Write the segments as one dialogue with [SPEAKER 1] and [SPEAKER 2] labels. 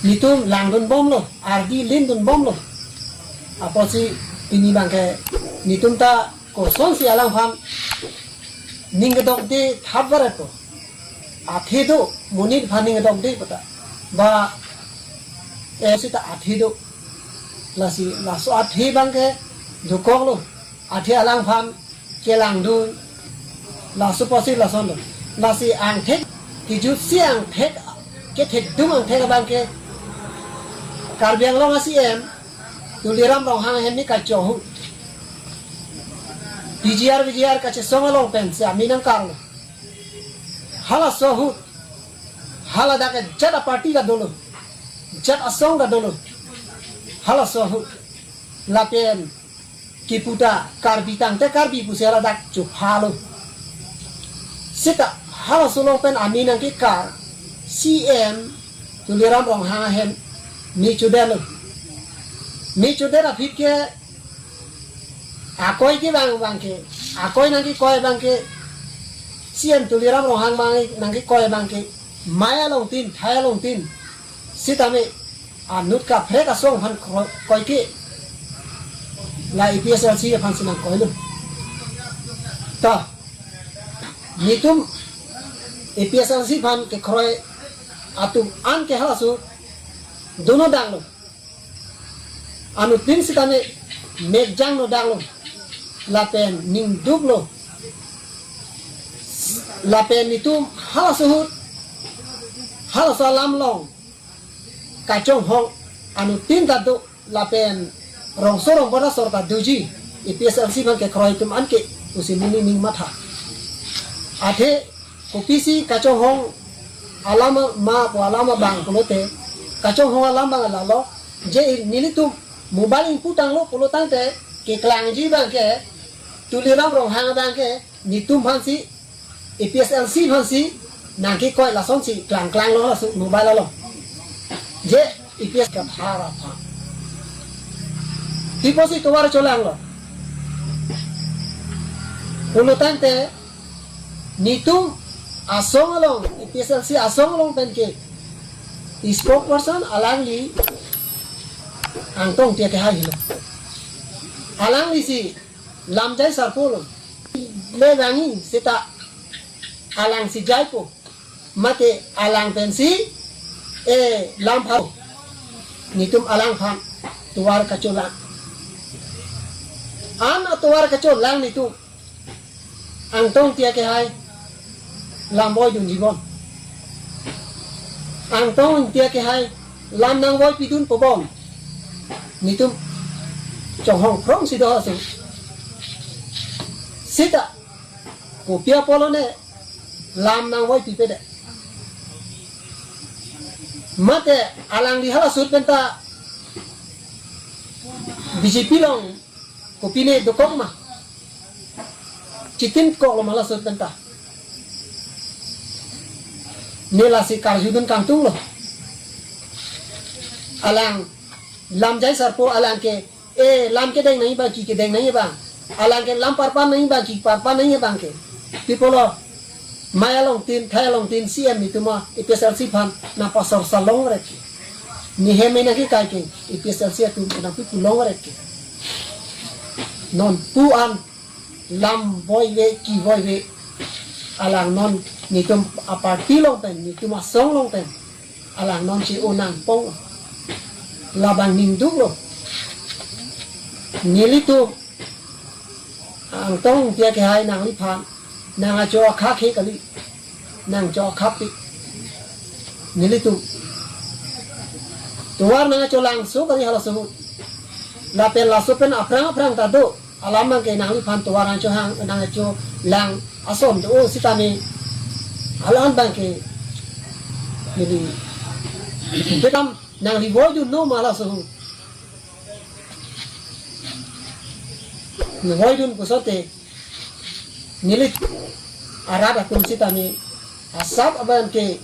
[SPEAKER 1] nitum lang dun bom lo ardi lin dun bom lo apa si ini bangke nitum ta koson si alang pham ningadok de thabare to athe do munit phaning dok de pata ba sita athe do lasi laso athe bangke jukok lo athe alang pham ke lang dun laso posi lason lo lasi ang thek ki ju siang thek ke thek dung ang thek bangke karbiang lo ngasi em tuliram rong hang hem ni ka chohu BGR kache songa long pen se aminang karlo hala sohu hala dake jada party ka dolo jat asong ka dolo hala sohu lapen kiputa karbitang te karbi pusela dak chu halo sita hala solong pen aminang ki kar CM tuliram rong hang hem ni chudelo ni chudera phitke akoi ki bangke akoi nang ki koi bangke sian tuliram rohang bang nang ki koi bangke maya long tin thaya long tin sitame anut ka freka song phan koi ki la IPSLC phan sinang koi lu ta nitum IPSLC phan ke khoi atu an ke halasu dono dang lo anu tin sitame mejang no dang lo lapen ning dublo lapen itu halasuhut halasalam long kacong hong anu tin tadu lapen rong sorong pada sorta duji IPSLC man ke kroy tum anke usimini ning matha ade kopisi kacong hong alama ma po alama bang pulote kacong hong alama lalo je nilitum mobile input ang lo pulotang te ke klang ji bang ke tuliram rong hang bang ke nitum phansi IPSLC phansi nang ki koi la song si klang lo la su mobile lo je IPS ka phara pha tipo si towar cholang lo pulotang te nitum asong along IPSLC asong along pen ke spokesperson alangli angtong tia ke hai hilo alang lisi lamjai sarpolo le rangi sita alang si jaipo mate alang pensi lampau nitum alang pham tuar kacolang an tuar kacolang nitum angtong tia ke hai lamboy dun jibon angtong tia ke hai lam nang boy pidun pobom nitum trong hong prong si do su sita ko pia polo ne lam nang woi pipe de mate alang di hala sut penta BJP long ko pine dokong ma chitin ko lo mala sut penta nela si karjudun kangtung lo alang lam jai sarpo alang ke lam ke deng nahi ba ki ke deng nahi ba alang ke lam parpa nahi ba ki parpa nahi ba ke pipolo maya long tin thaya long tin CM ni tuma IPSLC phan na pasor salong re ki ni he me na ki kai ke IPSLC tu na pi long re ki non pu an lam boy ve ki boy ve alang non ni tum aparti long pen ni tuma song long pen alang non si onang pong labang nindung lo nilito ang tong tia ke hai nang li phan nang a cho kha khe kali nang cho khapi nilito tuar nang cho lang so kali hala so la pen la so pen aprang ta do alamang ke nang li phan tuar ang cho hang nang cho lang asom do sitani alan bang ke nili bekam nang li boy du no mala so ni boy dun kusote nilit arada kun sitani asap aban ke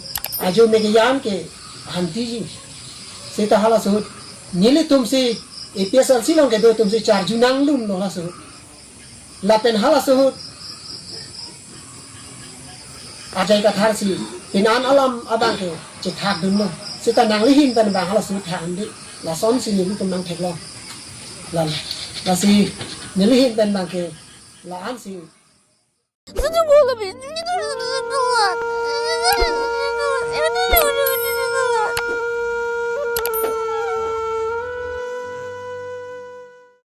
[SPEAKER 1] ajo megiyan ke hanti ji sita hala so nilit tumsi IPSLC long ke do tumsi char junang lun no la so lapen hala so ajai ka thar si pinan alam abang ke chithak dun no Sita nang lihin pen bang hala sut hang di la son si ni tum nang thek lo la si ni lihin pen bang ke la an si
[SPEAKER 2] 你这我了呗，你这